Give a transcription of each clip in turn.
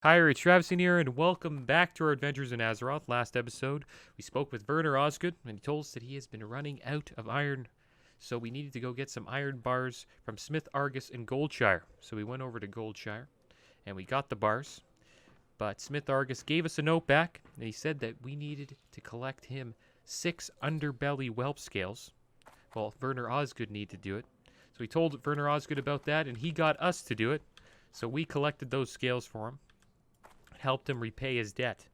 Hi, it's Travis in here, and welcome back to our adventures in Azeroth. Last episode, we spoke with Werner Osgood, and he told us that he has been running out of iron, so we needed to go get some iron bars from Smith Argus in Goldshire. So we went over to Goldshire, and we got the bars, but Smith Argus gave us a note back, and he said that we needed to collect him 6 underbelly whelp scales. Well, Werner Osgood needed to do it, so we told Werner Osgood about that, and he got us to do it, so we collected those scales for him. Helped him repay his debt.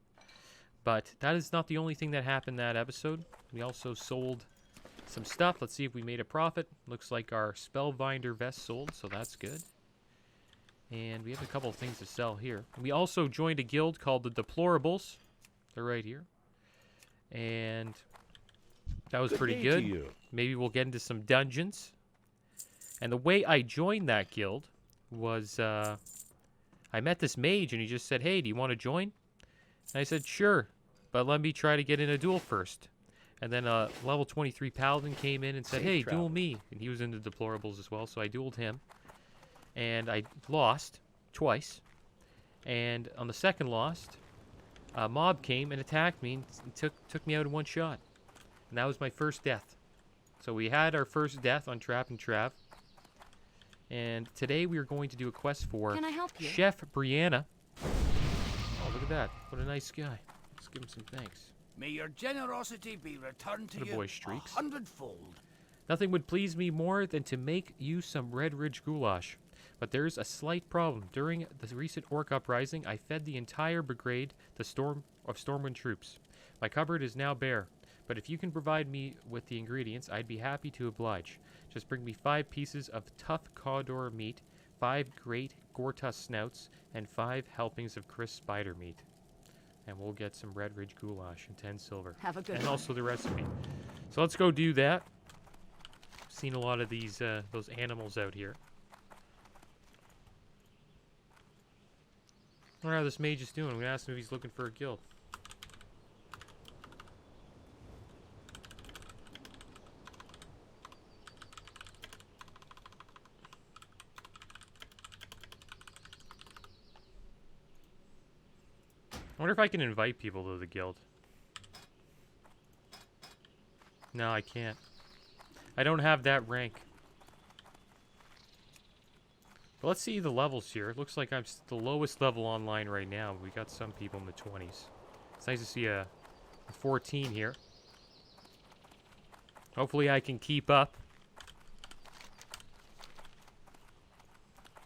But that is not the only thing that happened that episode. We also sold some stuff. Let's see if we made a profit. Looks like our Spellbinder vest sold, so that's good. And we have a couple of things to sell here. We also joined a guild called the Deplorables. They're right here. And that was pretty good. Maybe we'll get into some dungeons. And the way I joined that guild was... I met this mage, and he just said, hey, do you want to join? And I said, sure, but let me try to get in a duel first. And then a level 23 paladin came in and said, hey, duel me. And he was in the deplorables as well, so I dueled him. And I lost twice. And on the second lost, a mob came and attacked me and took me out in one shot. And that was my first death. So we had our first death on Trap and Trav. And today we are going to do a quest for Chef Brianna. Oh, look at that. What a nice guy. Let's give him some thanks. May your generosity be returned to you boy streaks. 100-fold. Nothing would please me more than to make you some Redridge Goulash. But there's a slight problem. During the recent orc uprising, I fed the entire brigade of Stormwind troops. My cupboard is now bare. But if you can provide me with the ingredients, I'd be happy to oblige. Just bring me 5 pieces of tough Cawdor meat, 5 great Gortus snouts, and 5 helpings of crisp spider meat. And we'll get some Redridge Goulash and 10 silver. Have a good and one. Also the recipe. So let's go do that. I've seen a lot of these those animals out here. I wonder how this mage is doing. I'm gonna ask him if he's looking for a guild. I wonder if I can invite people to the guild. No, I can't. I don't have that rank. But let's see the levels here. It looks like I'm the lowest level online right now. We got some people in the 20s. It's nice to see a 14 here. Hopefully I can keep up.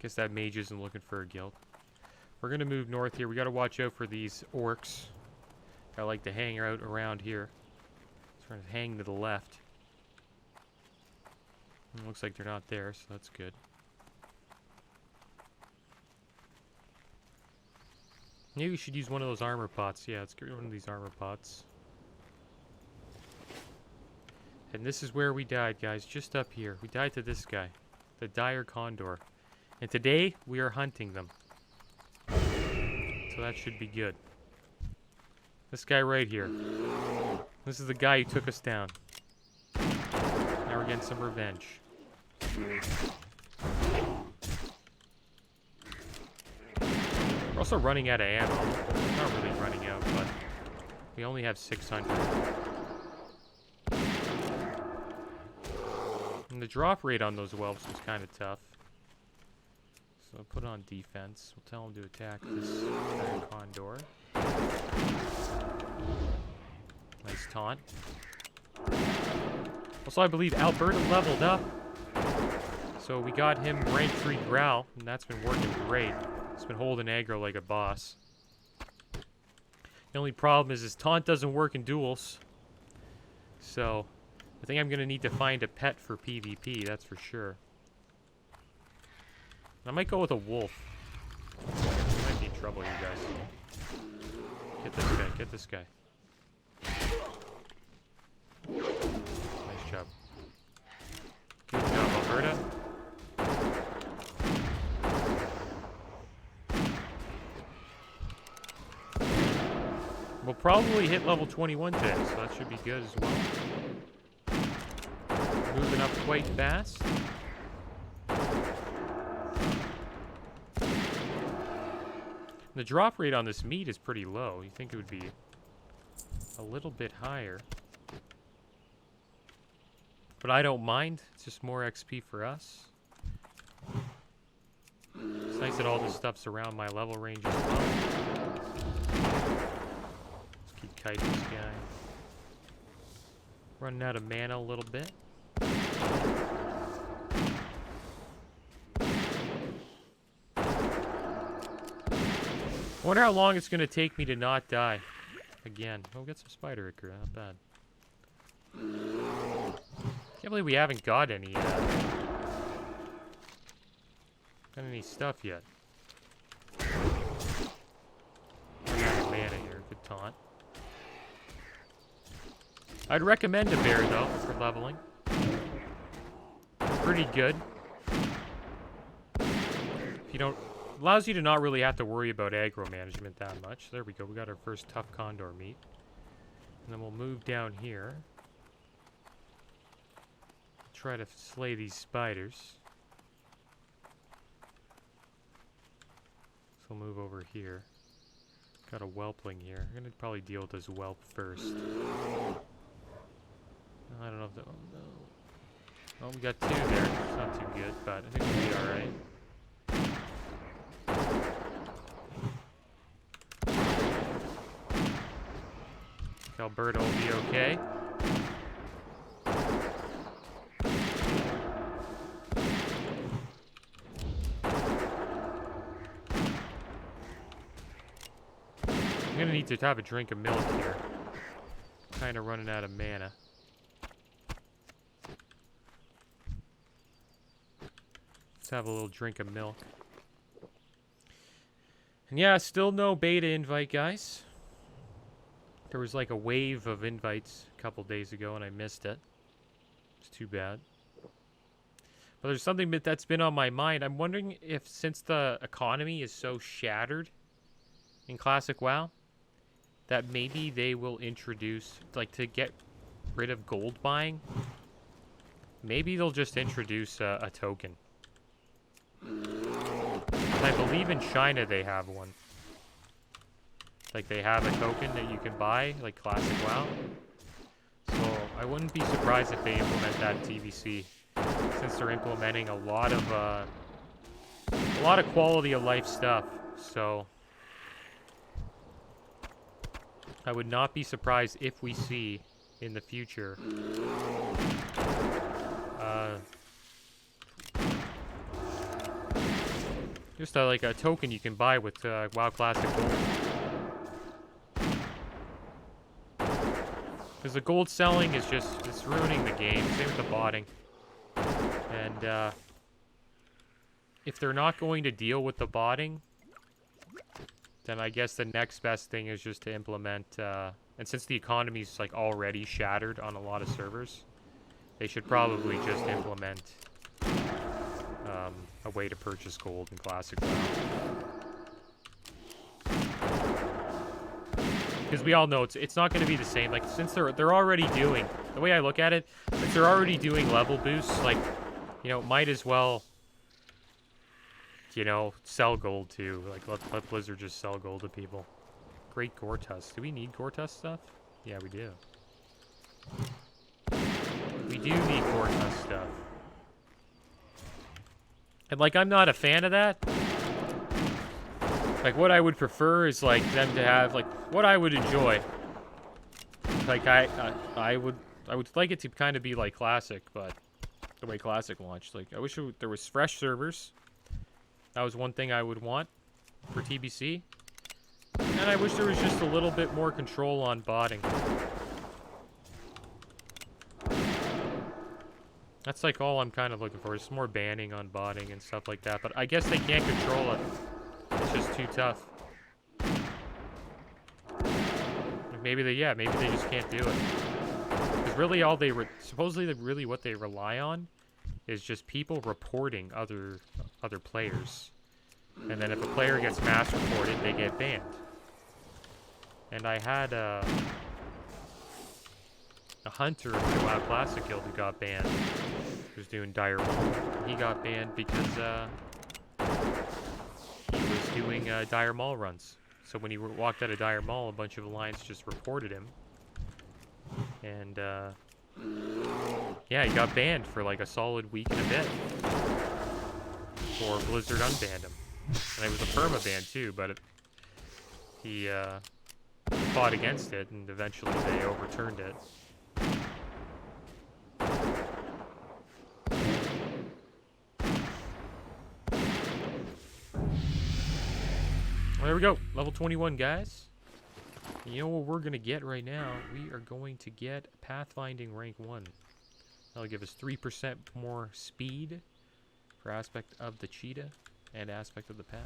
Guess that mage isn't looking for a guild. We're going to move north here. We got to watch out for these orcs. I like to hang out around here. Trying to hang to the left. It looks like they're not there, so that's good. Maybe we should use one of those armor pots. Yeah, let's get one of these armor pots. And this is where we died, guys. Just up here. We died to this guy. The Dire Condor. And today, we are hunting them. So that should be good. This guy right here. This is the guy who took us down. Now we're getting some revenge. We're also running out of ammo. We're not really running out, but we only have 600. And the drop rate on those whelps was kind of tough. So I'll put on defense. We'll tell him to attack this condor. Nice taunt. Also, I believe Alberta leveled up. So we got him rank 3 Growl, and that's been working great. He's been holding aggro like a boss. The only problem is his taunt doesn't work in duels. So I think I'm going to need to find a pet for PvP, that's for sure. I might go with a wolf. I might be in trouble, you guys. Get this guy, get this guy. Nice job. Good job, Alberta. We'll probably hit level 21 today, so that should be good as well. Moving up quite fast. The drop rate on this meat is pretty low. You think it would be a little bit higher. But I don't mind. It's just more XP for us. It's nice that all this stuff's around my level range as well. Let's keep kiting this guy. Running out of mana a little bit. I wonder how long it's going to take me to not die. Again. Oh, get some spider ichor. Not bad. Can't believe we haven't got any stuff yet. Running out of mana here. Good taunt. I'd recommend a bear, though, for leveling. Pretty good. If you don't... Allows you to not really have to worry about aggro management that much. There we go. We got our first tough condor meat. And then we'll move down here. Try to slay these spiders. So we'll move over here. Got a whelpling here. I'm gonna probably deal with this whelp first. I don't know if that... Oh, no. Oh, we got 2 there. It's not too good, but I think we'll be alright. Alberta will be okay. I'm gonna need to have a drink of milk here. Kind of running out of mana. Let's have a little drink of milk. And yeah, still no beta invite, guys. There was like a wave of invites a couple days ago and I missed it. It's too bad. But there's something that's been on my mind. I'm wondering if, since the economy is so shattered in Classic WoW, that maybe they will introduce, like, to get rid of gold buying, maybe they'll just introduce a token. I believe in China they have one. Like, they have a token that you can buy, like Classic WoW. So, I wouldn't be surprised if they implement that in TBC, since they're implementing a lot of quality of life stuff. So, I would not be surprised if we see, in the future, just like a token you can buy with WoW Classic Gold. Because the gold selling is just, it's ruining the game. Same with the botting. And if they're not going to deal with the botting, then I guess the next best thing is just to implement, and since the economy's like already shattered on a lot of servers, they should probably just implement a way to purchase gold in Classic WoW. Because we all know it's not going to be the same. Like, since they're already doing, the way I look at it, since they're already doing level boosts, like, you know, might as well, you know, sell gold too. Like, let Blizzard just sell gold to people. Great Gortusk. Do we need Gortusk stuff? Yeah, we do. We do need Gortusk stuff. And, like, I'm not a fan of that. Like, what I would prefer is, like, them to have, like, what I would enjoy. Like, I would like it to kind of be like Classic, but the way Classic launched. Like, I wish there was fresh servers. That was one thing I would want for TBC. And I wish there was just a little bit more control on botting. That's like all I'm kind of looking for, is more banning on botting and stuff like that. But I guess they can't control it. It's just too tough. Like, maybe they just can't do it. Because really all they supposedly really what they rely on is just people reporting other players. And then if a player gets mass reported, they get banned. And I had a hunter in the WoW Classic guild who got banned. He was doing dire wrong. He got banned because he was doing Dire Maul runs. So when he walked out of Dire Maul, a bunch of Alliance just reported him. And, yeah, he got banned for like a solid week and a bit. Or Blizzard unbanned him. And it was a permaban too, but he fought against it, and eventually they overturned it. Well, there we go. Level 21, guys. You know what we're going to get right now? We are going to get Pathfinding Rank 1. That'll give us 3% more speed for aspect of the cheetah and aspect of the path.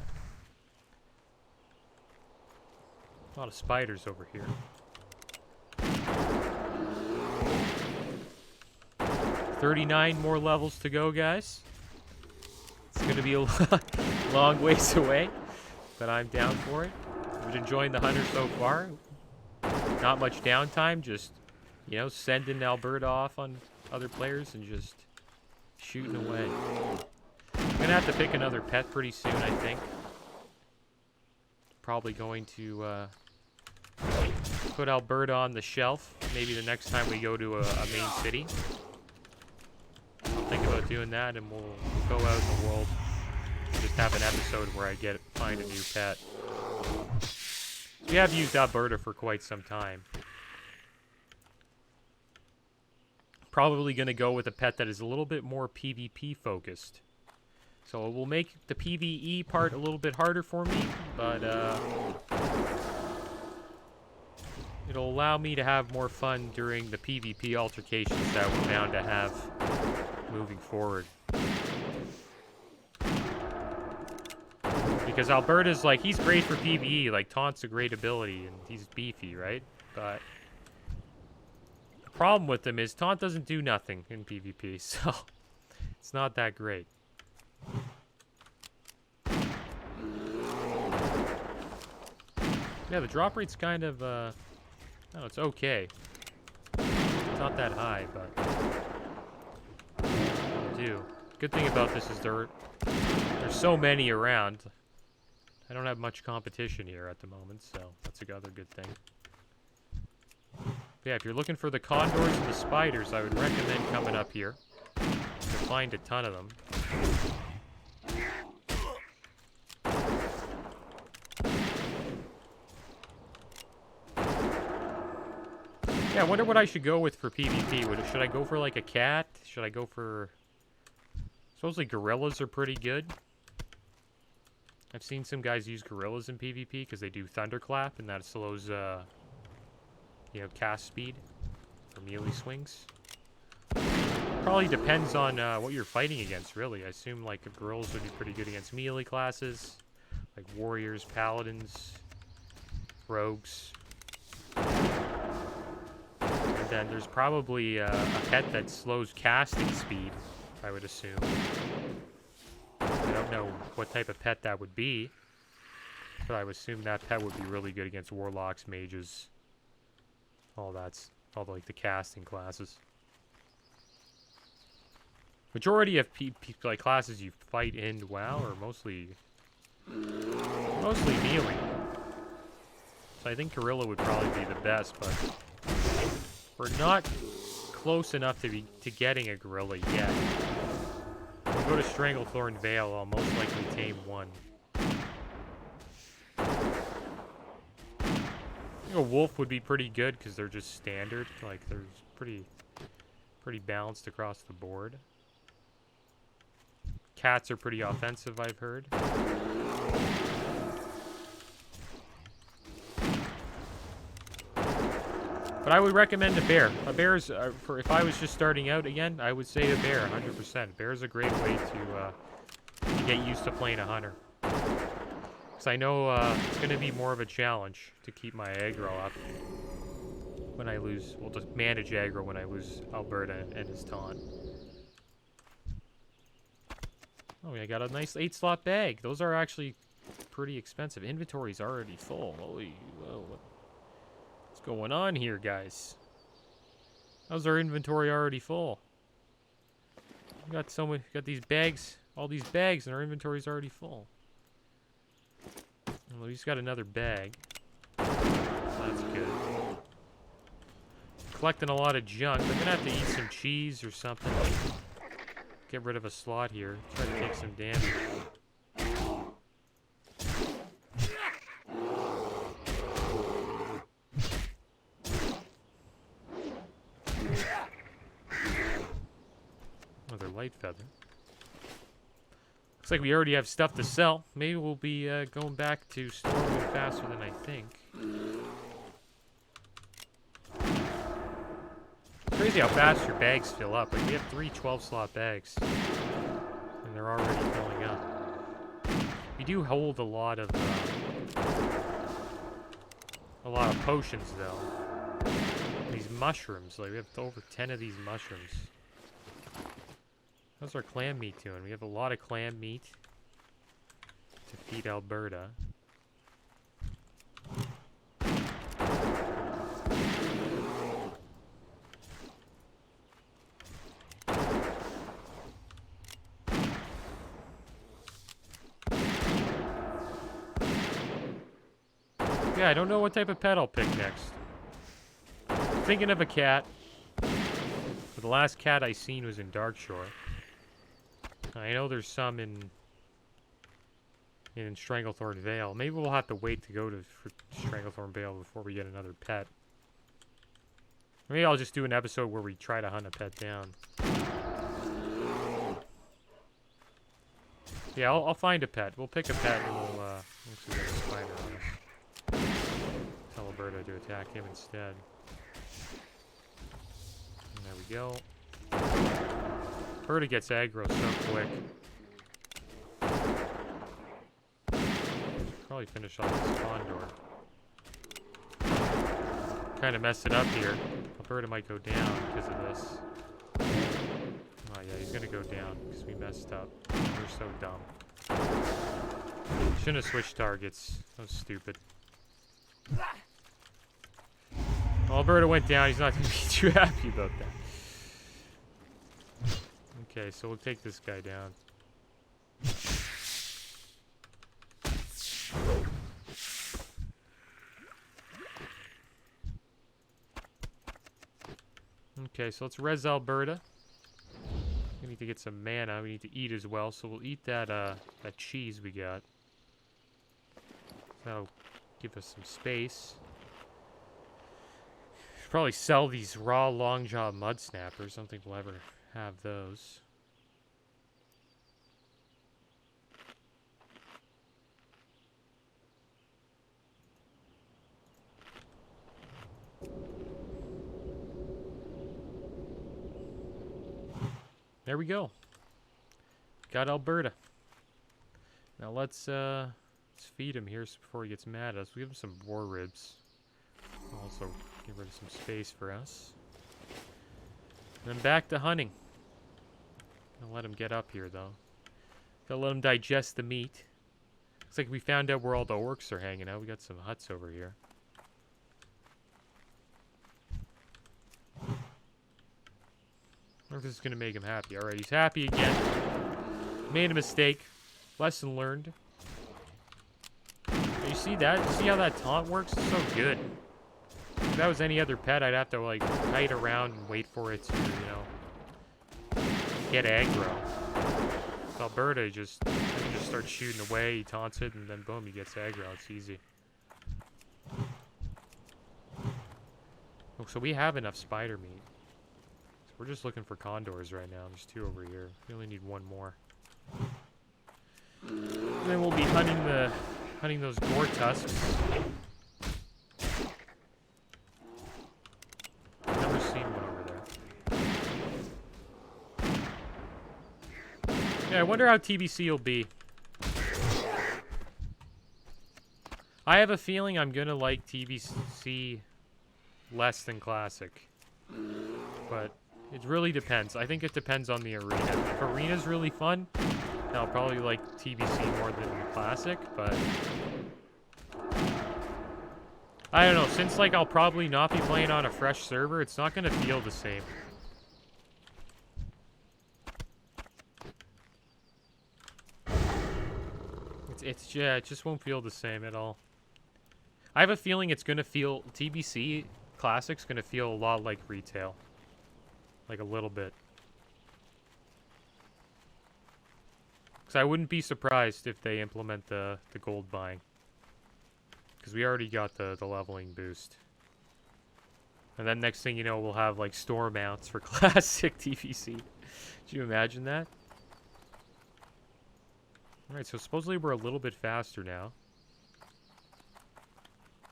A lot of spiders over here. 39 more levels to go, guys. It's going to be a long ways away, but I'm down for it. I've been enjoying the hunter so far. Not much downtime, just, you know, sending Alberta off on other players and just shooting away. I'm going to have to pick another pet pretty soon, I think. Probably going to put Alberta on the shelf. Maybe the next time we go to a main city. I'll think about doing that, and we'll go out in the world and just have an episode where I find a new pet. We have used Alberta for quite some time. Probably going to go with a pet that is a little bit more PvP focused. So it will make the PvE part a little bit harder for me, but it'll allow me to have more fun during the PvP altercations that we're bound to have moving forward. Because Alberta's like, he's great for PvE, like Taunt's a great ability, and he's beefy, right? But the problem with him is Taunt doesn't do nothing in PvP, so it's not that great. Yeah, the drop rate's kind of, no, it's okay. It's not that high, but it'll do. Good thing about this is there's so many around. I don't have much competition here at the moment, so that's another good thing. But yeah, if you're looking for the condors and the spiders, I would recommend coming up here. You'll find a ton of them. Yeah, I wonder what I should go with for PvP. Should I go for like a cat? Should I go for... Supposedly gorillas are pretty good. I've seen some guys use gorillas in PvP because they do thunderclap, and that slows, you know, cast speed for melee swings. Probably depends on what you're fighting against, really. I assume like gorillas would be pretty good against melee classes, like warriors, paladins, rogues. And then there's probably a pet that slows casting speed, I would assume. I don't know what type of pet that would be, but I would assume that pet would be really good against warlocks, mages, all like the casting classes. Majority of like classes you fight in WoW are mostly melee. So I think gorilla would probably be the best, but we're not close enough to getting a gorilla yet. When we go to Stranglethorn Vale, I'll most likely tame one. I think a wolf would be pretty good because they're just standard. Like, they're pretty balanced across the board. Cats are pretty offensive, I've heard. But I would recommend a bear. A bear's, if I was just starting out again, I would say a bear, 100%. Bear's a great way to get used to playing a hunter. Because I know it's going to be more of a challenge to keep my aggro up when I lose. Well, to manage aggro when I lose Alberta and his taunt. Oh, I got a nice 8-slot bag. Those are actually pretty expensive. Inventory's already full. Holy, whoa. What's going on here, guys? How's our inventory already full? We got these bags, all these bags, and our inventory's already full. Well, he's got another bag. That's good. Collecting a lot of junk. I'm gonna have to eat some cheese or something. Get rid of a slot here. Try to take some damage. Another light feather. Looks like we already have stuff to sell. Maybe we'll be going back to storing faster than I think. It's crazy how fast your bags fill up. Like, we have 3 12-slot bags. And they're already filling up. We do hold a lot of potions, though. These mushrooms. Like, we have over 10 of these mushrooms. How's our clam meat doing? We have a lot of clam meat to feed Alberta. Yeah, I don't know what type of pet I'll pick next. I'm thinking of a cat. But the last cat I seen was in Darkshore. I know there's some in Stranglethorn Vale. Maybe we'll have to wait to go for Stranglethorn Vale before we get another pet. Maybe I'll just do an episode where we try to hunt a pet down. Yeah, I'll find a pet. We'll pick a pet and we'll see if there's a spider on us. Tell Alberta to attack him instead. And there we go. Alberta gets aggro so quick. Probably finish off this condor. Kind of messed it up here. Alberta might go down because of this. Oh yeah, he's gonna go down because we messed up. We're so dumb. Shouldn't have switched targets. That was stupid. Well, Alberta went down. He's not gonna be too happy about that. Okay, so we'll take this guy down. Okay, so let's res Alberta. We need to get some mana. We need to eat as well, so we'll eat that that cheese we got. That'll give us some space. Should probably sell these raw longjaw mud snappers. I don't think we'll ever have those. There we go. Got Alberta. Now let's feed him here before he gets mad at us. We give him some boar ribs. Also get rid of some space for us. And then back to hunting. Gonna let him get up here though. Gotta let him digest the meat. Looks like we found out where all the orcs are hanging out. We got some huts over here. I wonder if this is going to make him happy. Alright, he's happy again. Made a mistake. Lesson learned. You see that? You see how that taunt works? It's so good. If that was any other pet, I'd have to, like, kite around and wait for it to, you know, get aggro. With Alberta, you just start shooting away, he taunts it, and then boom, he gets aggro. It's easy. Oh, so we have enough spider meat. We're just looking for condors right now. There's 2 over here. We only need 1 more. And then we'll be hunting those boar tusks. I've never seen one over there. Yeah, I wonder how TBC will be. I have a feeling I'm gonna like TBC less than Classic. But it really depends. I think it depends on the arena. If arena's really fun, then I'll probably like TBC more than Classic, but I don't know. Since like I'll probably not be playing on a fresh server, it's not gonna feel the same. yeah, it just won't feel the same at all. I have a feeling it's gonna feel TBC Classic's gonna feel a lot like retail, like a little bit. Because I wouldn't be surprised if they implement the gold buying. Because we already got the leveling boost. And then next thing you know, we'll have like store mounts for classic TBC. Could you imagine that? Alright, so supposedly we're a little bit faster now.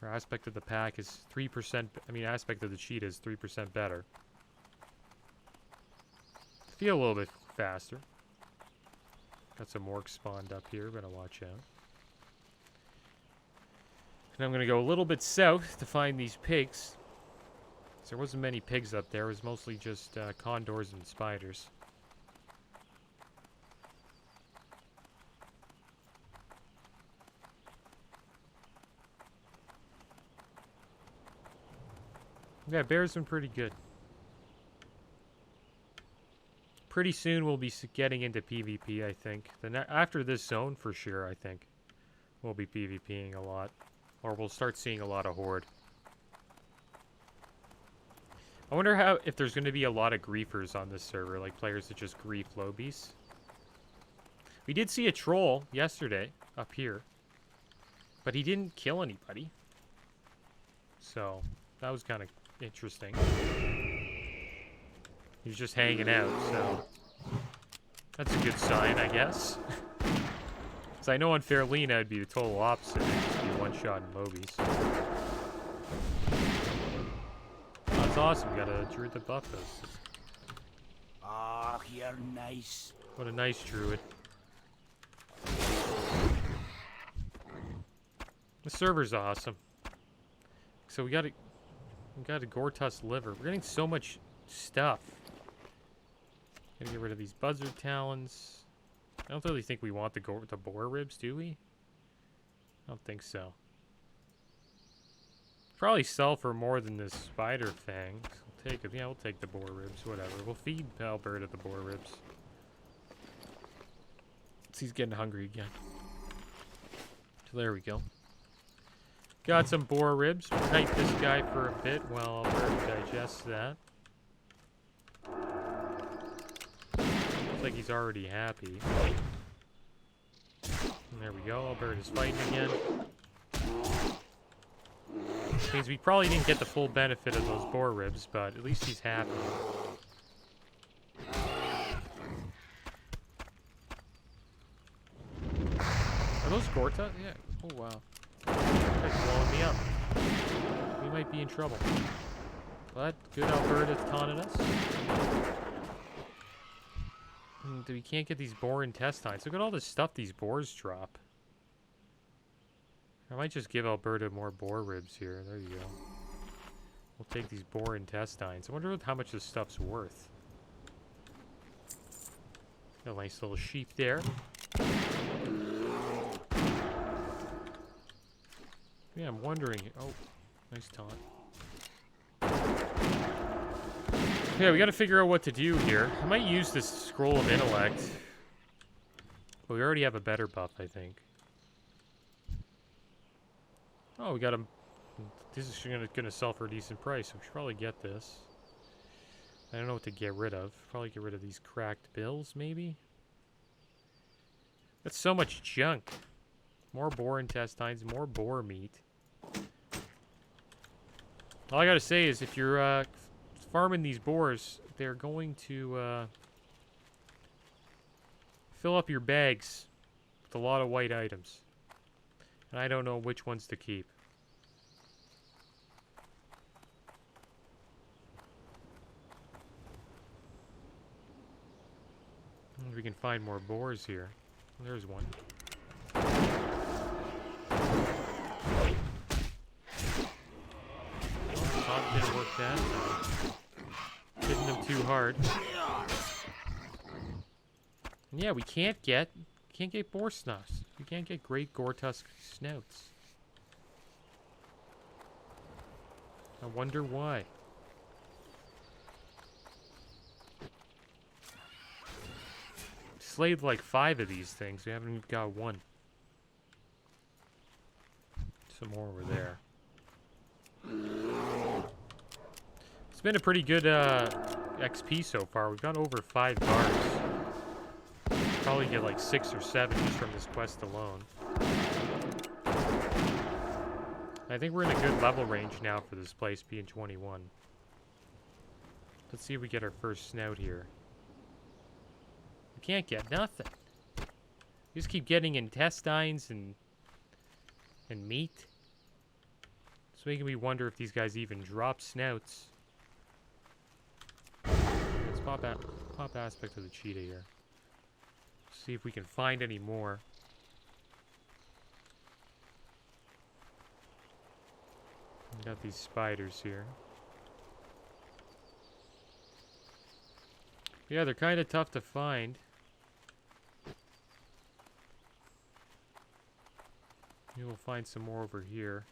Our aspect of the pack is 3%, aspect of the cheat is 3% better. Feel a little bit faster. Got some orcs spawned up here, better watch out. And I'm gonna go a little bit south to find these pigs. So there wasn't many pigs up there, it was mostly just condors and spiders. Yeah, bears been pretty good. Pretty soon we'll be getting into PvP, I think. After this zone, for sure, I think. We'll be PvPing a lot. Or we'll start seeing a lot of horde. I wonder if there's going to be a lot of griefers on this server, like players that just grief lobies. We did see a troll yesterday up here, but he didn't kill anybody. So, that was kind of interesting. He was just hanging out, so that's a good sign, I guess. Because I know on Fairlena it'd be the total opposite. It'd just be one-shot in lobies. That's awesome. We got a druid that buffed us. Ah, you're nice. What a nice druid. The server's awesome. So we got a Gortus liver. We're getting so much stuff. Gotta get rid of these buzzard talons. I don't really think we want the boar ribs, do we? I don't think so. Probably sell for more than this spider fang. We'll take it. Yeah, we'll take the boar ribs. Whatever. We'll feed Alberta the boar ribs. He's getting hungry again. So there we go. Got some boar ribs. We'll knight this guy for a bit while Alberta digests that. Looks like he's already happy. And there we go. Alberta's fighting again. Means we probably didn't get the full benefit of those boar ribs, but at least he's happy. Are those Gorta? Yeah. Oh, wow. That's blowing me up. We might be in trouble. But good Alberta taunted us. We can't get these boar intestines. Look at all the stuff these boars drop. I might just give Alberta more boar ribs here. There you go. We'll take these boar intestines. I wonder how much this stuff's worth. Got a nice little sheep there. Yeah, I'm wondering. Oh, nice taunt. Yeah, we gotta figure out what to do here. I might use this scroll of intellect. But we already have a better buff, I think. Oh, we got him. This is gonna sell for a decent price, so we should probably get this. I don't know what to get rid of. Probably get rid of these cracked bills, maybe? That's so much junk. More boar intestines, more boar meat. All I gotta say is if you're farming these boars, they're going to fill up your bags with a lot of white items. And I don't know which ones to keep. We can find more boars here. There's one. Didn't work that time. Hitting them too hard. And yeah, we can't get boar snuffs. We can't get great Gortusk snouts. I wonder why. Slayed like 5 of these things. We haven't even got one. Some more over there. It's been a pretty good XP so far. We've got over 5 bars. Probably get like 6 or 7 just from this quest alone. I think we're in a good level range now for this place being 21. Let's see if we get our first snout here. We can't get nothing. We just keep getting intestines and meat. It's making me wonder if these guys even drop snouts. Let's pop aspect of the cheetah here. See if we can find any more. We got these spiders here. Yeah, they're kind of tough to find. Maybe we'll find some more over here.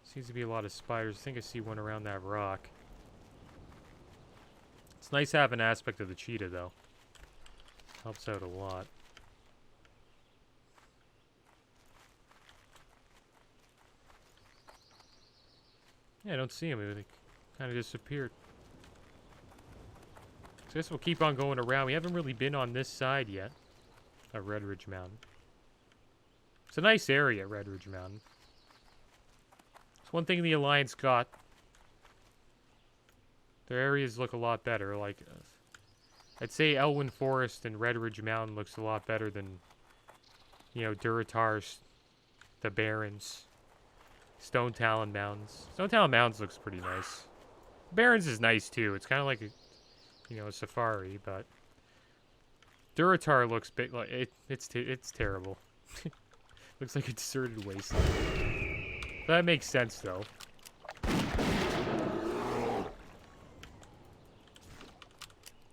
Seems to be a lot of spiders. I think I see one around that rock. It's nice to have an aspect of the cheetah, though. Helps out a lot. Yeah, I don't see them. They kind of disappeared. So I guess we'll keep on going around. We haven't really been on this side yet of Redridge Mountain. It's a nice area, Redridge Mountain. It's one thing the Alliance got. Their areas look a lot better. Like, I'd say Elwyn Forest and Redridge Mountain looks a lot better than, you know, Duratar's, the Barrens, Stone Talon Mountains. Stone Talon Mountains looks pretty nice. Barrens is nice too. It's kind of like a, you know, a safari, but Duratar looks big. Like it's terrible. Looks like a deserted wasteland. That makes sense though.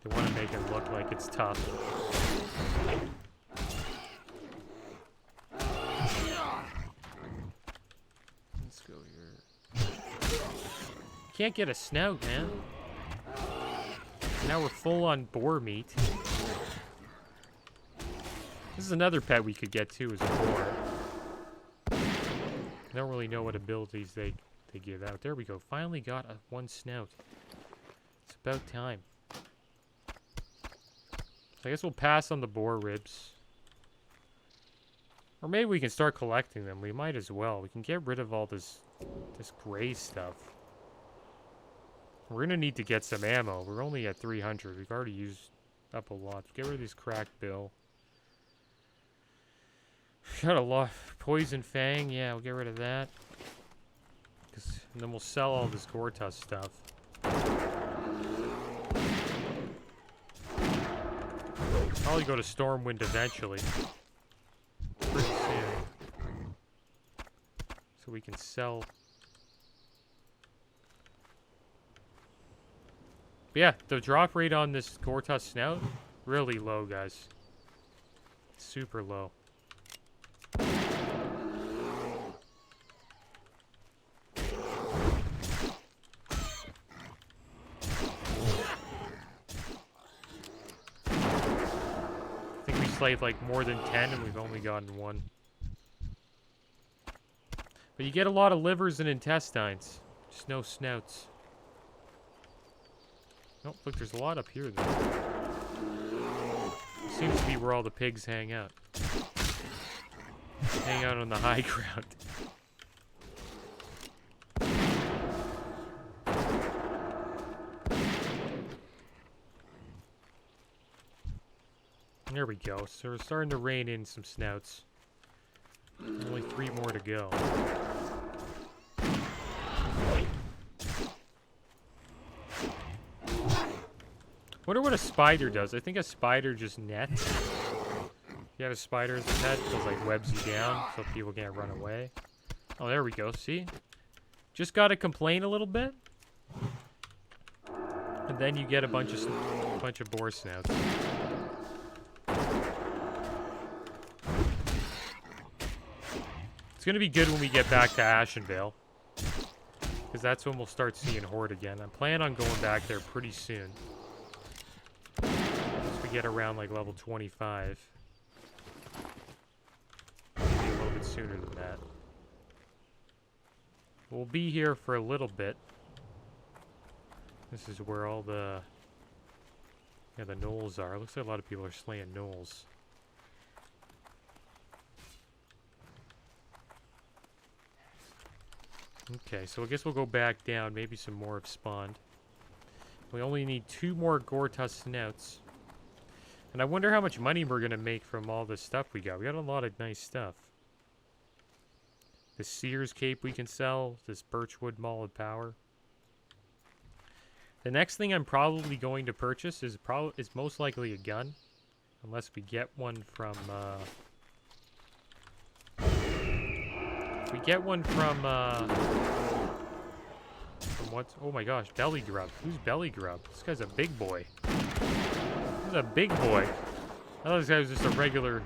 They want to make it look like it's tough. Let's go here. Can't get a snout, man. Now we're full on boar meat. This is another pet we could get too, is a boar. I don't really know what abilities they give out. There we go. Finally got one snout. It's about time. I guess we'll pass on the boar ribs. Or maybe we can start collecting them. We might as well. We can get rid of all this gray stuff. We're gonna need to get some ammo. We're only at 300. We've already used up a lot. Get rid of this cracked bill. Got a lot. Poison Fang. Yeah, we'll get rid of that. And then we'll sell all this Gortus stuff. Probably go to Stormwind eventually. Pretty soon. So we can sell. But yeah, the drop rate on this Gortus Snout, really low, guys. Super low. Slayed like more than 10 and we've only gotten 1. But you get a lot of livers and intestines. Just no snouts. Oh, look, there's a lot up here though. Seems to be where all the pigs hang out. Hang out on the high ground. There we go. So we're starting to rein in some snouts. Only 3 more to go. Wonder what a spider does. I think a spider just nets. You have a spider as a pet, it like webs you down so people can't run away. Oh, there we go. See? Just gotta complain a little bit. And then you get a bunch of boar snouts. It's going to be good when we get back to Ashenvale. Because that's when we'll start seeing Horde again. I plan on going back there pretty soon. Once we get around like level 25. Maybe a little bit sooner than that. We'll be here for a little bit. This is where all the gnolls are. Looks like a lot of people are slaying gnolls. Okay, so I guess we'll go back down. Maybe some more have spawned. We only need 2 more Gortus snouts. And I wonder how much money we're going to make from all this stuff we got. We got a lot of nice stuff. The Sears cape we can sell. This birchwood maul of power. The next thing I'm probably going to purchase is most likely a gun. Unless we get one from... we get one from what? Oh my gosh, Belly Grub. Who's Belly Grub? This guy's a big boy. This is a big boy. I thought this guy was just a regular,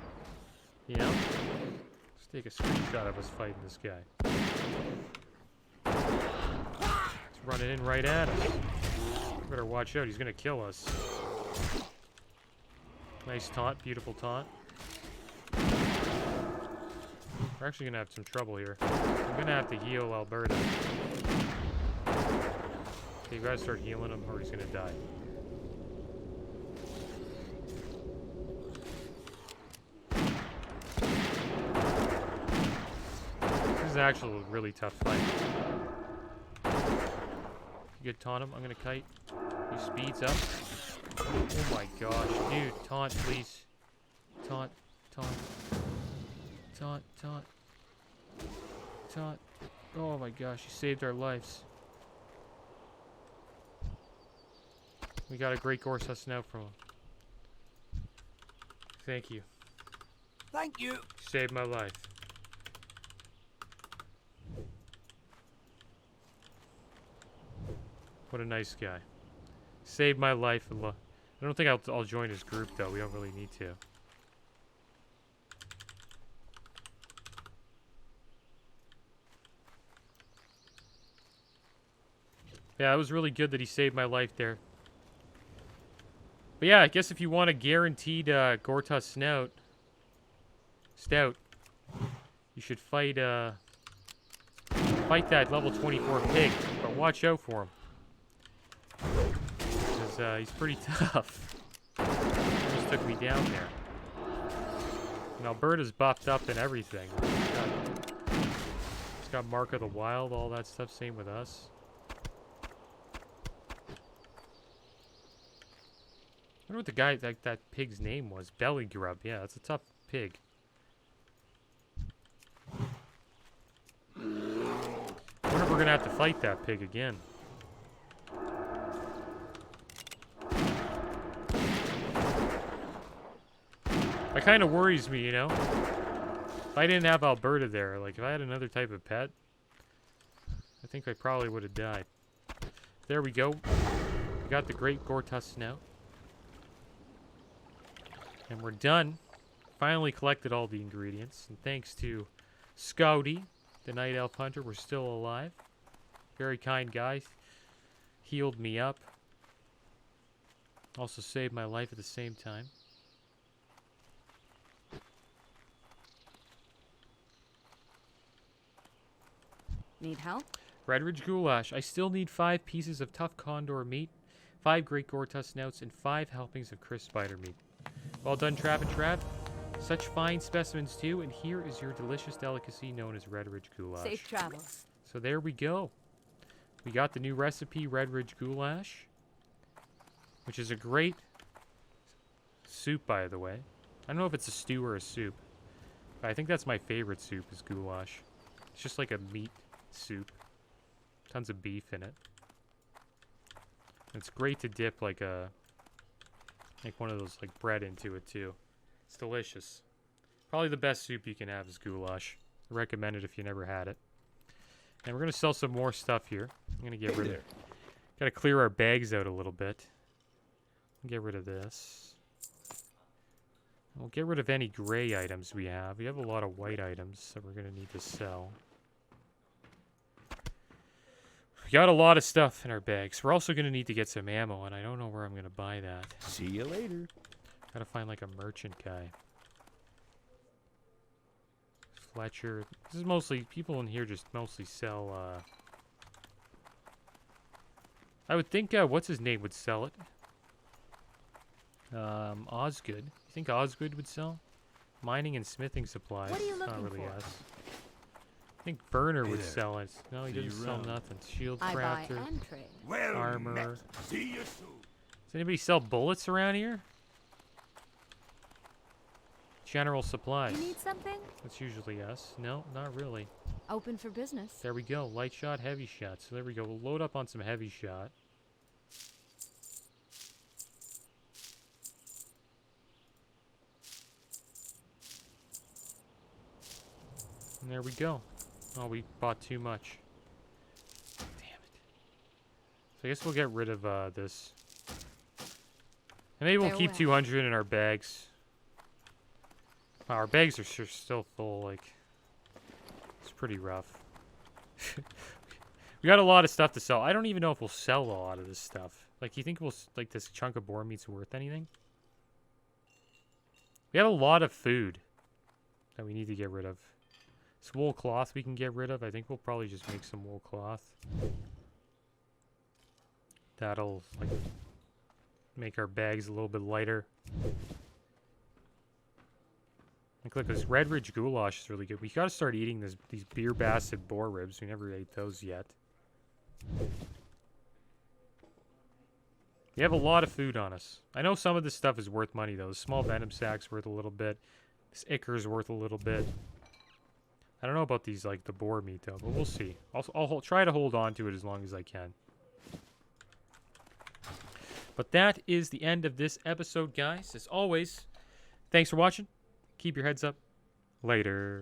you know? Let's take a screenshot of us fighting this guy. He's running in right at us. We better watch out, he's gonna kill us. Nice taunt, beautiful taunt. We're actually gonna have some trouble here. I'm gonna have to heal Alberta. Okay, you guys start healing him or he's gonna die. This is actually a really tough fight. You could taunt him. I'm gonna kite. He speeds up. Oh my gosh, dude. Taunt, please. Taunt, taunt. Taunt, taunt. Taunt. Oh my gosh, you saved our lives. We got a great Gorsus now from him. Thank you. Thank you. Saved my life. What a nice guy. Saved my life. I don't think I'll join his group though. We don't really need to. Yeah, it was really good that he saved my life there. But yeah, I guess if you want a guaranteed Gortus Stout, you should fight that level 24 pig. But watch out for him. Because he's pretty tough. Almost took me down there. And Alberta's buffed up and everything. It's got Mark of the Wild, all that stuff. Same with us. I wonder what the guy, that pig's name was. Belly Grub. Yeah, that's a tough pig. I wonder if we're going to have to fight that pig again. That kind of worries me, you know? If I didn't have Alberta there, like if I had another type of pet, I think I probably would have died. There we go. We got the great Gortus Snout. And we're done. Finally collected all the ingredients. And thanks to Scouty, the Night Elf Hunter, we're still alive. Very kind guy. Healed me up. Also saved my life at the same time. Need help? Redridge Goulash. I still need 5 pieces of tough condor meat, 5 great Gortus snouts, and 5 helpings of crisp spider meat. Well done, Trav and Trav. Such fine specimens, too, and here is your delicious delicacy known as Redridge Goulash. Safe travels. So there we go. We got the new recipe, Redridge Goulash, which is a great soup, by the way. I don't know if it's a stew or a soup, but I think that's my favorite soup is goulash. It's just like a meat soup. Tons of beef in it. And it's great to dip like one of those like bread into it too. It's delicious. Probably the best soup you can have is goulash. I recommend it if you never had it. And we're gonna sell some more stuff here. I'm gonna get rid of it. Gotta clear our bags out a little bit. Get rid of this. We'll get rid of any gray items we have. We have a lot of white items that we're gonna need to sell. We got a lot of stuff in our bags. We're also going to need to get some ammo, and I don't know where I'm going to buy that. See you later. Gotta find like a merchant guy. Fletcher. This is mostly, people in here just mostly sell, I would think, what's his name would sell it? Osgood. You think Osgood would sell? Mining and smithing supplies. What are you Not looking really for? us. I think Burner Hey would there. sell it. No, he See you doesn't sell around. nothing. Shield I buy crafter. and trade. Well Armor. met. See you soon. Does anybody sell bullets around here? General supplies. You need something? That's usually us. No, not really. Open for business. There we go. Light shot, heavy shot. So there we go. We'll load up on some heavy shot. And there we go. Oh, we bought too much. Damn it. So I guess we'll get rid of this. And maybe we'll keep Farewell. 200 in our bags. Wow, our bags are still full. Like, it's pretty rough. We got a lot of stuff to sell. I don't even know if we'll sell a lot of this stuff. Like, you think we'll like this chunk of boar meat's worth anything? We have a lot of food that we need to get rid of. This wool cloth we can get rid of. I think we'll probably just make some wool cloth. That'll like make our bags a little bit lighter. Like, look, this Redridge Goulash is really good. We gotta start eating these beer basset boar ribs. We never ate those yet. We have a lot of food on us. I know some of this stuff is worth money, though. The small venom sack's worth a little bit. This Icker's worth a little bit. I don't know about these, like, the boar meat, though, but we'll see. I'll try to hold on to it as long as I can. But that is the end of this episode, guys. As always, thanks for watching. Keep your heads up. Later.